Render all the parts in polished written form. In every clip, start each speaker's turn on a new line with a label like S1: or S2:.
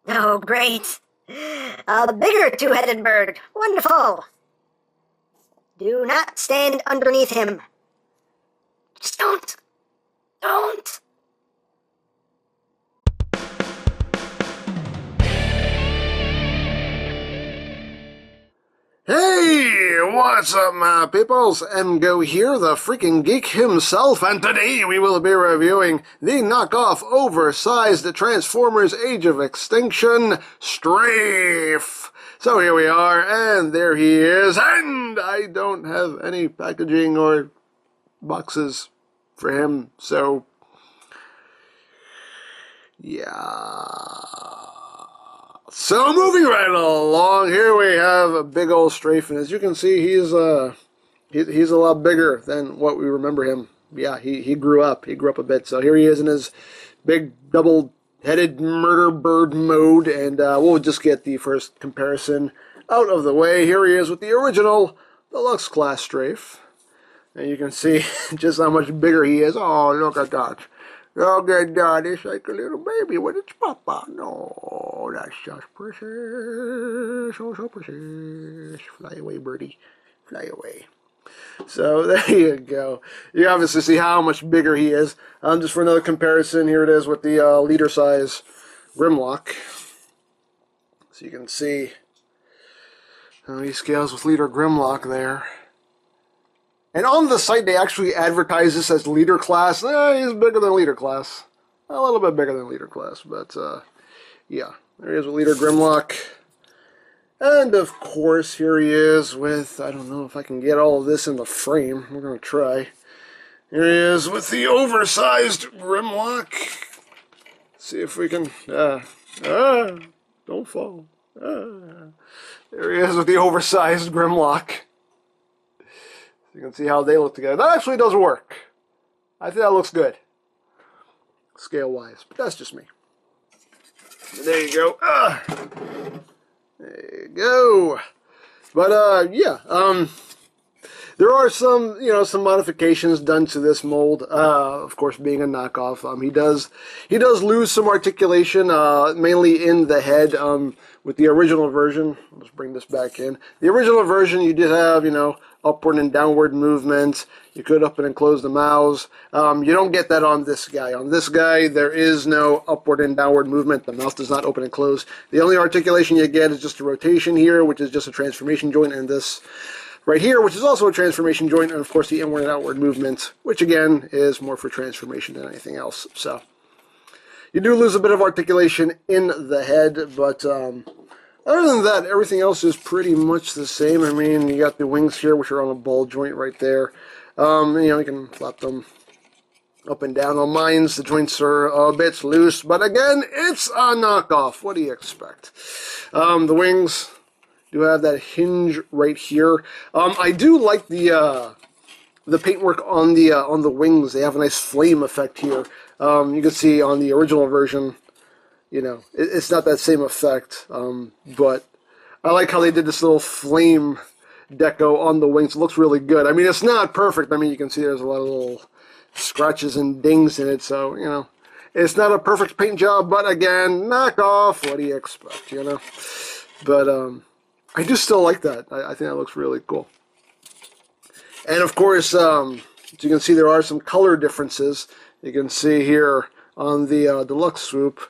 S1: Oh, great. A bigger two-headed bird. Wonderful. Do not stand underneath him. Just don't. Don't.
S2: Hey, what's up, my peoples? EmGo here, the freaking geek himself, and today we will be reviewing the knockoff oversized Transformers Age of Extinction STRAFE. So here we are, and there he is, and I don't have any packaging or boxes for him, so yeah. So moving right along, here we have a big old Strafe, and as you can see, he's a lot bigger than what we remember him. Yeah, he grew up. He grew up a bit. So here he is in his big double-headed murder bird mode, and we'll just get the first comparison out of the way. Here he is with the original Deluxe Class Strafe, and you can see just how much bigger he is. Oh, look at that. Look at that, it's like a little baby with its papa. No, that's just precious. Oh, so precious. Fly away, birdie. Fly away. So, there you go. You obviously see how much bigger he is. Just for another comparison, here it is with the liter size Grimlock. So you can see how he scales with liter Grimlock there. And on the site, they actually advertise this as leader class. He's bigger than leader class. A little bit bigger than leader class, but yeah. There he is with leader Grimlock. And of course, here he is with, I don't know if I can get all of this in the frame. We're going to try. Here he is with the oversized Grimlock. See if we can, don't fall. There he is with the oversized Grimlock. You can see how they look together. That actually does work. I think that looks good, scale-wise, but that's just me. There you go. There you go. But yeah, there are some, some modifications done to this mold. Of course, being a knockoff, he does lose some articulation, mainly in the head. With the original version, let's bring this back in. The original version, you did have, upward and downward movement. You could open and close the mouths. You don't get that on this guy. On this guy, there is no upward and downward movement. The mouth does not open and close. The only articulation you get is just a rotation here, which is just a transformation joint, and this right here, which is also a transformation joint, and of course the inward and outward movement, which again is more for transformation than anything else. So you do lose a bit of articulation in the head, but other than that, everything else is pretty much the same. I mean, you got the wings here, which are on a ball joint right there. You can flap them up and down. On mine, the joints are a bit loose, but again, it's a knockoff. What do you expect? The wings do have that hinge right here. I do like the paintwork on the wings. They have a nice flame effect here. You can see on the original version, it's not that same effect, but I like how they did this little flame deco on the wings. It looks really good. I mean, it's not perfect. I mean, you can see there's a lot of little scratches and dings in it, so, it's not a perfect paint job, but again, knockoff. What do you expect, But, I do still like that. I think that looks really cool. And, of course, as you can see, there are some color differences. You can see here on the Deluxe Swoop,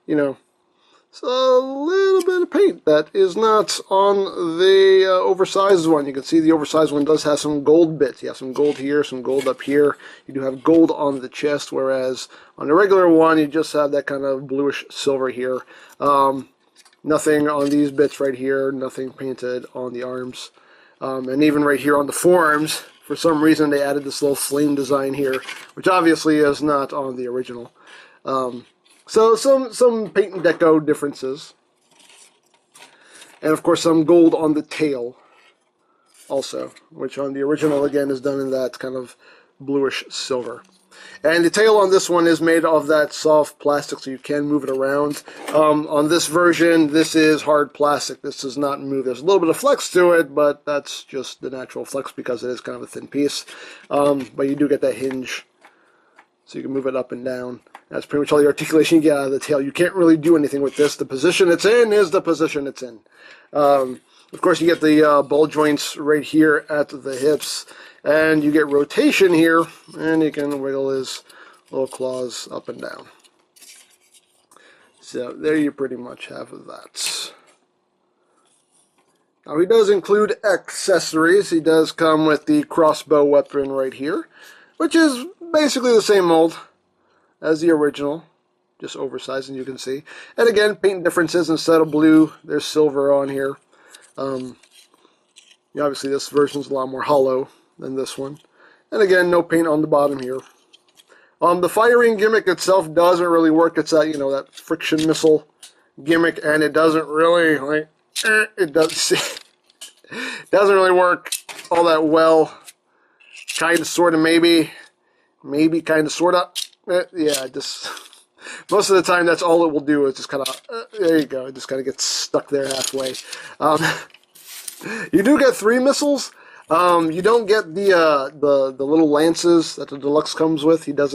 S2: it's a little bit of paint that is not on the oversized one. You can see the oversized one does have some gold bits. You have some gold here, some gold up here. You do have gold on the chest, whereas on the regular one, you just have that kind of bluish silver here. Nothing on these bits right here, nothing painted on the arms. And even right here on the forearms, for some reason they added this little flame design here, which obviously is not on the original. So some paint and deco differences. And of course some gold on the tail also, which on the original again is done in that kind of bluish silver. And the tail on this one is made of that soft plastic, so you can move it around. On this version, this is hard plastic. This does not move. There's a little bit of flex to it, but that's just the natural flex because it is kind of a thin piece. But you do get that hinge, so you can move it up and down. That's pretty much all the articulation you get out of the tail. You can't really do anything with this. The position it's in is the position it's in. Of course, you get the ball joints right here at the hips, and you get rotation here, and you can wiggle his little claws up and down. So there you pretty much have that. Now he does include accessories. He does come with the crossbow weapon right here, which is basically the same mold as the original, just oversized, and you can see. And again, paint differences. Instead of blue, there's silver on here. Obviously this version is a lot more hollow than this one. And again, no paint on the bottom here. The firing gimmick itself doesn't really work. It's that, that friction missile gimmick, and it doesn't really, it doesn't really work all that well. Kind of, sort of, maybe, kind of, sort of. Yeah, just most of the time that's all it will do is just kind of, there you go, it just kind of gets stuck there halfway. You do get 3 missiles. You don't get the little lances that the deluxe comes with. This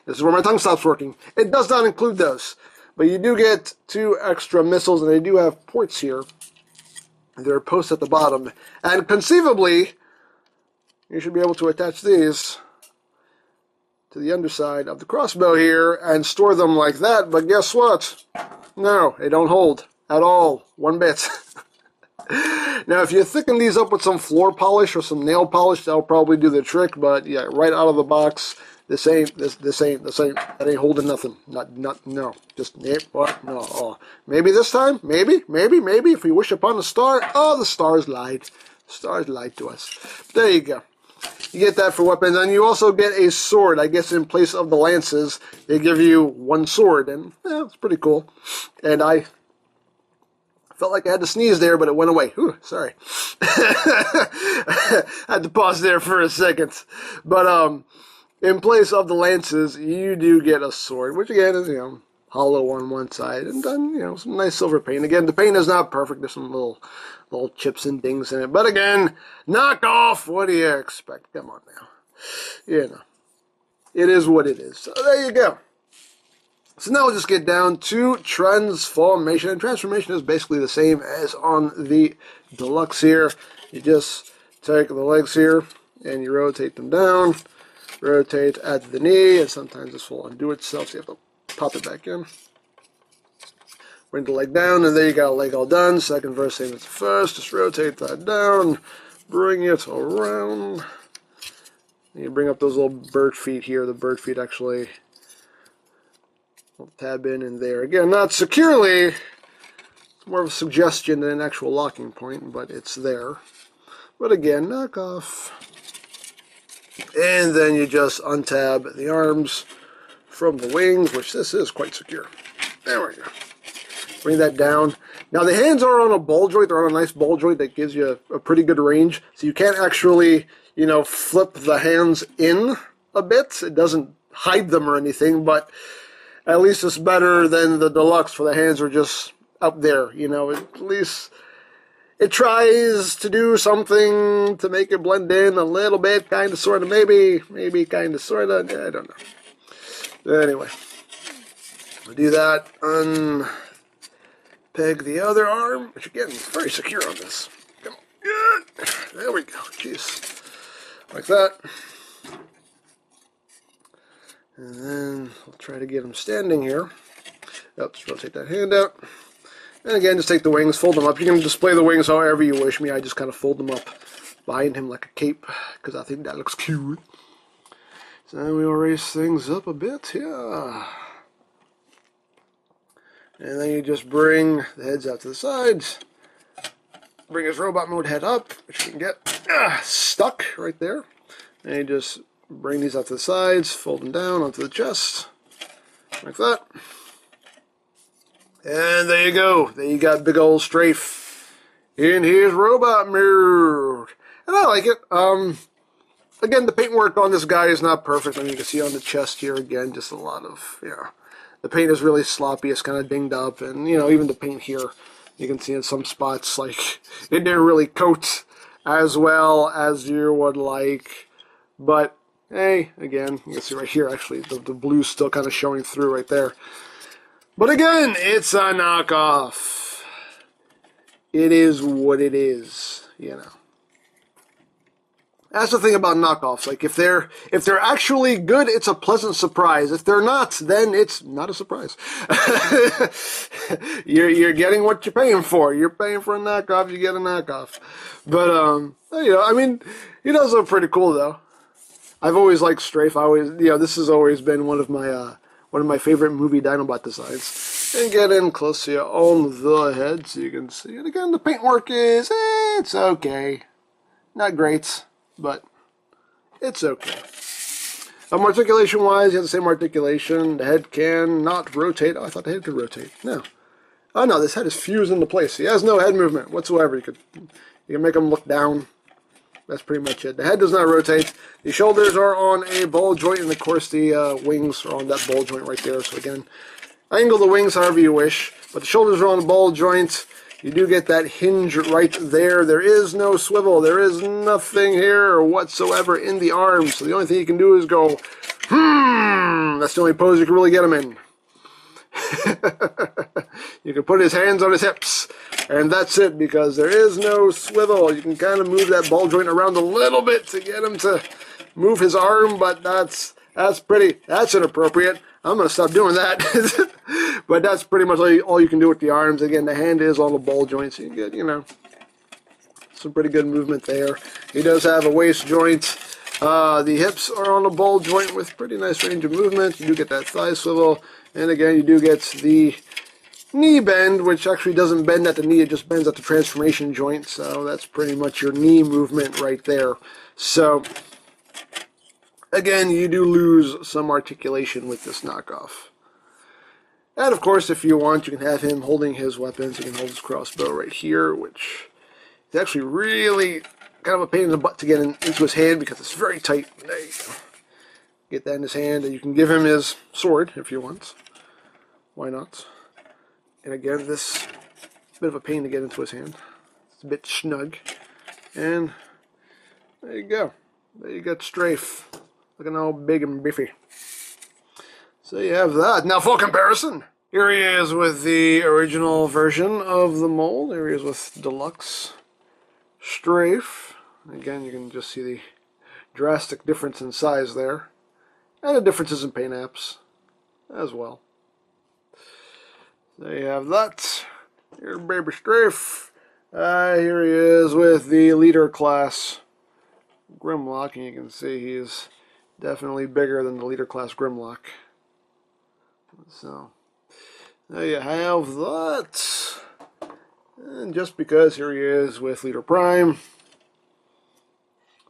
S2: is where my tongue stops working. It does not include those. But you do get 2 extra missiles, and they do have ports here. There are posts at the bottom. And conceivably, you should be able to attach these to the underside of the crossbow here and store them like that. But guess what? No, they don't hold at all. One bit. Now, if you thicken these up with some floor polish or some nail polish, that'll probably do the trick. But yeah, right out of the box, this ain't. That ain't holding nothing. No. Just what? No. Oh. Maybe this time. Maybe. If we wish upon a star. Oh, the stars lied. The stars lied to us. There you go. You get that for weapons, and you also get a sword. I guess in place of the lances, they give you 1 sword, and it's pretty cool. And I felt like I had to sneeze there, but it went away. Ooh, sorry. I had to pause there for a second. But in place of the lances, you do get a sword, which again is, hollow on one side, and done, some nice silver paint. Again, the paint is not perfect. There's some little chips and dings in it. But again, knock off. What do you expect? Come on now. It is what it is. So there you go. So now we'll just get down to transformation. And transformation is basically the same as on the deluxe here. You just take the legs here and you rotate them down. Rotate at the knee, and sometimes this will undo itself, so you have to pop it back in. Bring the leg down, and there you got a leg all done. Second verse, same as the first. Just rotate that down. Bring it around. And you bring up those little bird feet here. The bird feet actually will tab in there. Again, not securely. It's more of a suggestion than an actual locking point, but it's there. But again, knock off. And then you just untab the arms from the wings, which this is quite secure. There we go. Bring that down. Now the hands are on a ball joint. They're on a nice ball joint that gives you a pretty good range. So you can't actually, flip the hands in a bit. It doesn't hide them or anything, but at least it's better than the deluxe where the hands are just up there. At least it tries to do something to make it blend in a little bit, kind of, sort of, maybe, kind of, sort of. I don't know. But anyway, we'll do that. Unpeg the other arm, which again is very secure on this. Come on. There we go. Jeez. Like that. And then I'll try to get him standing here. Oops, rotate that hand out. And again, just take the wings, fold them up. You can display the wings however you wish. I just kind of fold them up behind him like a cape, because I think that looks cute. So then we'll raise things up a bit here. And then you just bring the heads out to the sides. Bring his robot mode head up, which you can get stuck right there. And you just bring these out to the sides, fold them down onto the chest, like that. And there you go. There you got big old Strafe in his robot mode. And I like it. Again, the paintwork on this guy is not perfect. I mean, you can see on the chest here, again, just a lot of, the paint is really sloppy. It's kind of dinged up. And, even the paint here, you can see in some spots, like, it didn't really coat as well as you would like. But Hey, again, you can see right here, actually, the blue's still kind of showing through right there. But again, it's a knockoff. It is what it is, you know. That's the thing about knockoffs. Like, if they're actually good, it's a pleasant surprise. If they're not, then it's not a surprise. You're getting what you're paying for. You're paying for a knockoff, you get a knockoff. But you know, I mean, he does look pretty cool though. I've always liked Strafe. This has always been one of my favorite movie Dinobot designs. And get in close to you on the head so you can see it. Again, the paintwork is, it's okay. Not great, but it's okay. Articulation-wise, you have the same articulation. The head can not rotate. Oh, I thought the head could rotate. No. Oh no, this head is fused into place. He has no head movement whatsoever. You can make him look down. That's pretty much it. The head does not rotate. The shoulders are on a ball joint, and of course the wings are on that ball joint right there. So again, angle the wings however you wish, but the shoulders are on a ball joint. You do get that hinge right there. There is no swivel. There is nothing here whatsoever in the arms. So the only thing you can do is go, That's the only pose you can really get him in. You can put his hands on his hips, and that's it, because there is no swivel. You can kind of move that ball joint around a little bit to get him to move his arm, but that's inappropriate. I'm going to stop doing that. But that's pretty much all you can do with the arms. Again, the hand is on the ball joint, so you get, some pretty good movement there. He does have a waist joint. The hips are on the ball joint with pretty nice range of movement. You do get that thigh swivel. And again, you do get the knee bend, which actually doesn't bend at the knee, it just bends at the transformation joint. So that's pretty much your knee movement right there. So, again, you do lose some articulation with this knockoff. And of course, if you want, you can have him holding his weapons. You can hold his crossbow right here, which is actually really kind of a pain in the butt to get into his hand because it's very tight. There you go. Get that in his hand, and you can give him his sword if you want. Why not? And again, this is a bit of a pain to get into his hand. It's a bit snug. And there you go. There you got Strafe. Looking all big and beefy. So you have that. Now for comparison, here he is with the original version of the mold. Here he is with Deluxe Strafe. Again, you can just see the drastic difference in size there. And the differences in paint apps as well. There you have that. Here's baby Strafe. Here he is with the leader class Grimlock, and you can see he's definitely bigger than the leader class Grimlock. So there you have that. And just because here he is with Leader Prime,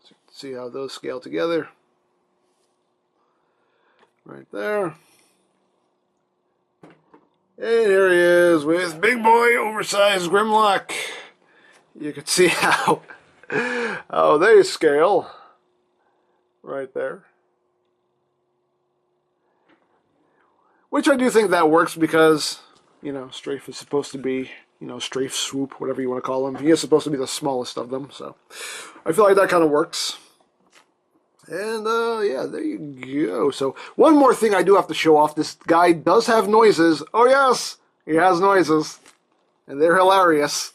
S2: so you can see how those scale together. Right there. And here he is with big boy oversized Grimlock. You can see how they scale right there. Which I do think that works because, Strafe is supposed to be, Strafe Swoop, whatever you want to call him. He is supposed to be the smallest of them, so I feel like that kind of works. And, yeah, there you go. So, one more thing I do have to show off. This guy does have noises. Oh, yes! He has noises. And they're hilarious.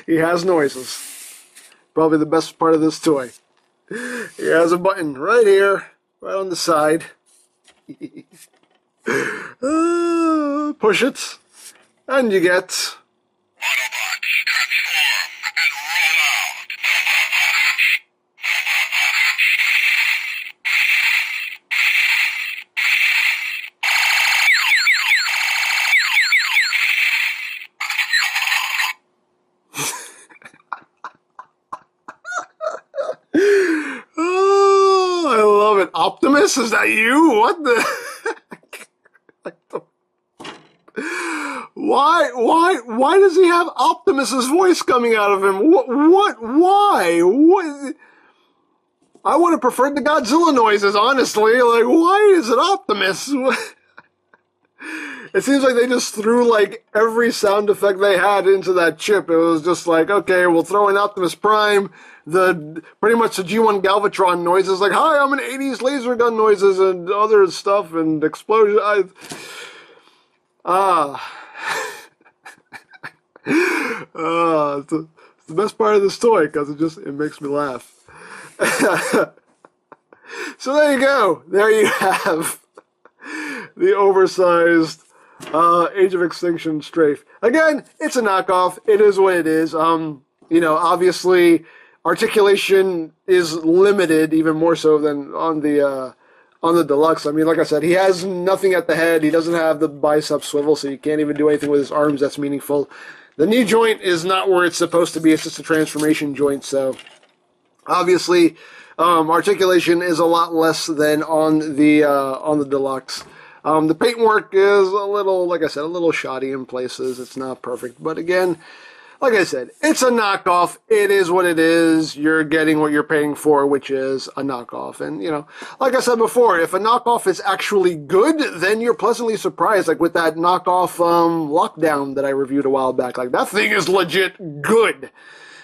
S2: He has noises. Probably the best part of this toy. He has a button right here, right on the side. Push it, and you get...
S3: Autobots, transform and roll out!
S2: Oh, I love it. Optimus, is that you? What the... Why does he have Optimus's voice coming out of him? Why? What? I would have preferred the Godzilla noises, honestly. Like, why is it Optimus? It seems like they just threw like every sound effect they had into that chip. It was just like, okay, we'll throw in Optimus Prime, pretty much the G1 Galvatron noises, like, hi, I'm an 80s laser gun noises and other stuff and explosion. It's the best part of this toy because it makes me laugh. So there you go. There you have the oversized Age of Extinction Strafe. Again, it's a knockoff. It is what it is. Obviously, articulation is limited, even more so than on the deluxe. I mean, like I said, he has nothing at the head. He doesn't have the bicep swivel, so you can't even do anything with his arms that's meaningful. The knee joint is not where it's supposed to be. It's just a transformation joint, so obviously, articulation is a lot less than on the deluxe. The paintwork is a little, like I said, a little shoddy in places. It's not perfect, but again, like I said, it's a knockoff. It is what it is. You're getting what you're paying for, which is a knockoff. And, like I said before, if a knockoff is actually good, then you're pleasantly surprised. Like with that knockoff Lockdown that I reviewed a while back. Like, that thing is legit good.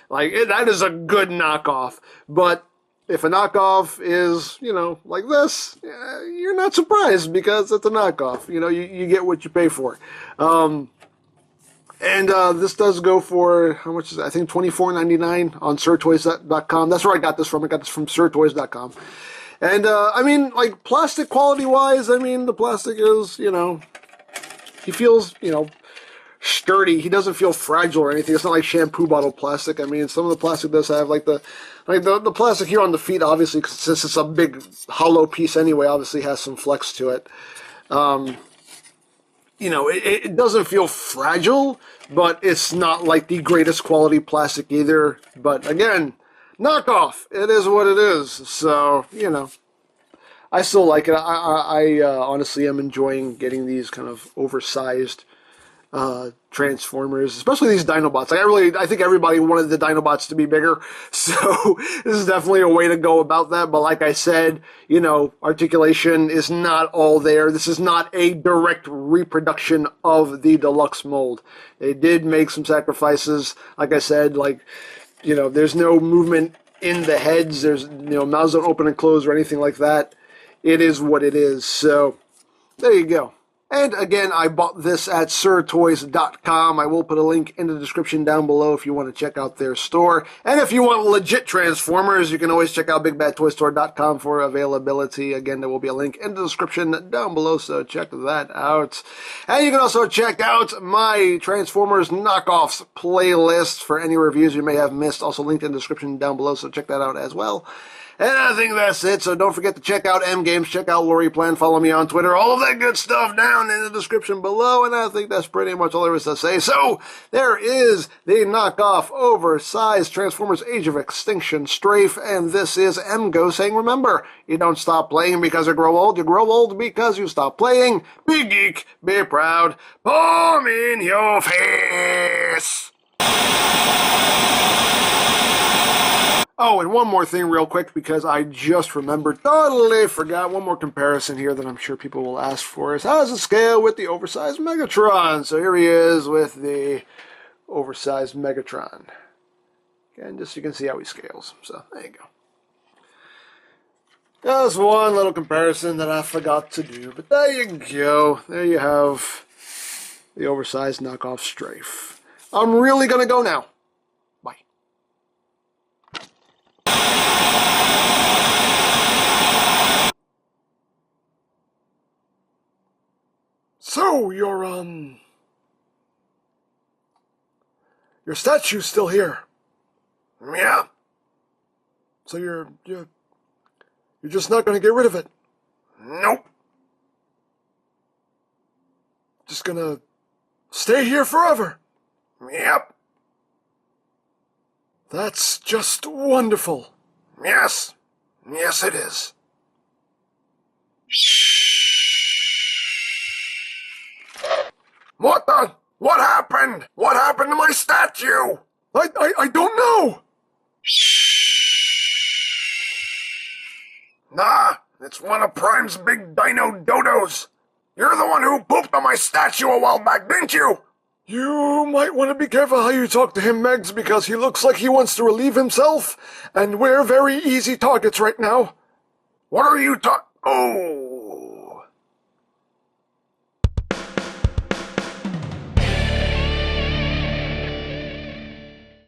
S2: Like, that is a good knockoff. But if a knockoff is, like this, you're not surprised because it's a knockoff. You get what you pay for. And this does go for, how much is it? I think $24.99 on SirToys.com. That's where I got this from. I got this from SirToys.com. And, I mean, like, plastic quality-wise, I mean, the plastic is, he feels, sturdy. He doesn't feel fragile or anything. It's not like shampoo bottle plastic. I mean, some of the plastic does have, like, the plastic here on the feet, obviously, since it's a big hollow piece anyway, obviously has some flex to it. It doesn't feel fragile, but it's not like the greatest quality plastic either. But again, knockoff. It is what it is. So, I still like it. I honestly am enjoying getting these kind of oversized Transformers, especially these Dinobots. I think everybody wanted the Dinobots to be bigger, so this is definitely a way to go about that. But like I said, articulation is not all there. This is not a direct reproduction of the deluxe mold. They did make some sacrifices. Like I said, there's no movement in the heads. There's, mouths don't open and close or anything like that. It is what it is. So there you go. And again, I bought this at SirToys.com. I will put a link in the description down below if you want to check out their store. And if you want legit Transformers, you can always check out BigBadToyStore.com for availability. Again, there will be a link in the description down below, so check that out. And you can also check out my Transformers knockoffs playlist for any reviews you may have missed. Also linked in the description down below, so check that out as well. And I think that's it, so don't forget to check out EmGo's, check out Lori Plan, follow me on Twitter, all of that good stuff down in the description below, and I think that's pretty much all there is to say. So, there is the knockoff, oversized Transformers Age of Extinction Strafe, and this is EmGo saying, remember, you don't stop playing because you grow old because you stop playing. Be geek, be proud, palm in your face! Oh, and one more thing real quick, because I just remembered, totally forgot, one more comparison here that I'm sure people will ask for is, how does it scale with the oversized Megatron? So here he is with the oversized Megatron. And just so you can see how he scales. So, there you go. That's one little comparison that I forgot to do, but there you go. There you have the oversized knockoff Strafe. I'm really gonna go now. Bye. So, your statue's still here. Yeah. So you're just not gonna get rid of it? Nope. Just gonna stay here forever? Yep. That's just wonderful. Yes. Yes, it is. What the? What happened? What happened to my statue? I don't know. Nah, it's one of Prime's big dino dodos.
S3: You're the one who pooped on my statue a while back, didn't you?
S2: You might want to be careful how you talk to him, Megs, because he looks like he wants to relieve himself, and we're very easy targets right now.
S3: What are you Oh!